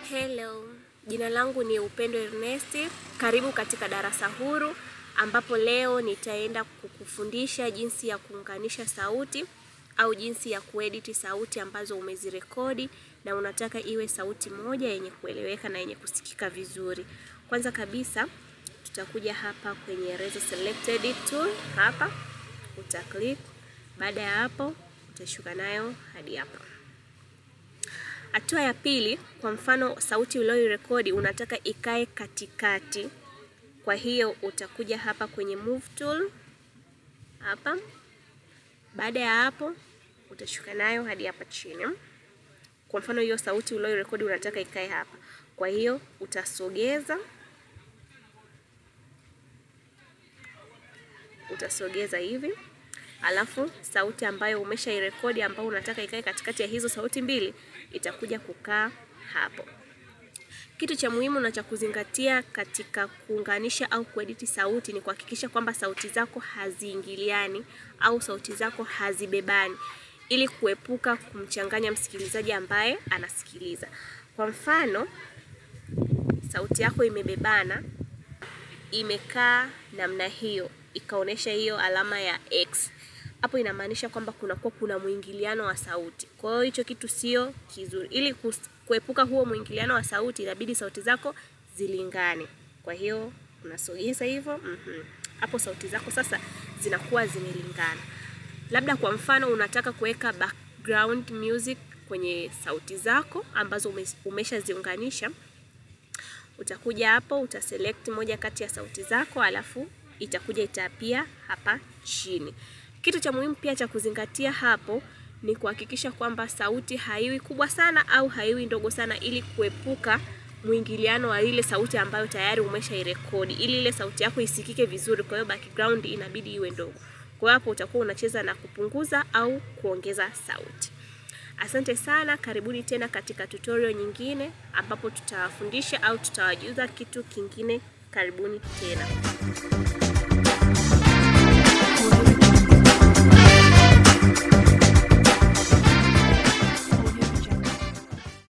Hello, jina langu ni Upendo Ernesti. Karibu katika darasa huru ambapo leo nitaenda kukufundisha jinsi ya kuunganisha sauti au jinsi ya kuedit sauti ambazo umezirekodi na unataka iwe sauti moja yenye kueleweka na yenye kusikika vizuri. Kwanza kabisa tutakuja hapa kwenye Eraser Selected tool hapa, utaklik. Baada ya hapo utashuka nayo hadi hapa. Hatua ya pili, kwa mfano sauti uliyorekodi unataka ikae katikati. Kwa hiyo utakuja hapa kwenye Move tool hapa. Baada ya hapo utashuka nayo hadi hapa chini. Kwa mfano hiyo sauti uliyorekodi unataka ikae hapa. Kwa hiyo utasogeza hivi. Alafu sauti ambayo umeshairekodi ambayo unataka ikae katikati ya hizo sauti mbili itakuja kukaa hapo. Kitu cha muhimu na cha kuzingatia katika kuunganisha au kuedit sauti ni kuhakikisha kwamba sauti zako haziingiliani au sauti zako hazibebani, ili kuepuka kumchanganya msikilizaji ambaye anasikiliza. Kwa mfano, sauti yako imebebana, imekaa namna hiyo, ikaonesha hiyo alama ya X. Hapo inamaanisha kwamba kuna muingiliano wa sauti. Kwa hiyo hicho kitu sio kizuri. Ili kuepuka huo muingiliano wa sauti, inabidi sauti zako zilingane. Kwa hiyo unasogeza hivyo. Hapo sauti zako sasa zinakuwa zimelingana. Labda kwa mfano unataka kuweka background music kwenye sauti zako ambazo umeshaziunganisha. Utakuja hapo, utaselect moja kati ya sauti zako, alafu itakuja itapia hapa chini. Kitu cha muhimu pia cha kuzingatia hapo ni kuhakikisha kwamba sauti haiwi kubwa sana au haiwi ndogo sana, ili kuepuka muingiliano wa ile sauti ambayo tayari umeshairekodi, ili ile sauti yako isikike vizuri. Kwa hiyo background inabidi iwe ndogo. Kwa hapo utakuwa unacheza na kupunguza au kuongeza sauti. Asante sana, karibuni tena katika tutorial nyingine ambapo tutawafundisha au tutawajuza kitu kingine. Karibuni tena.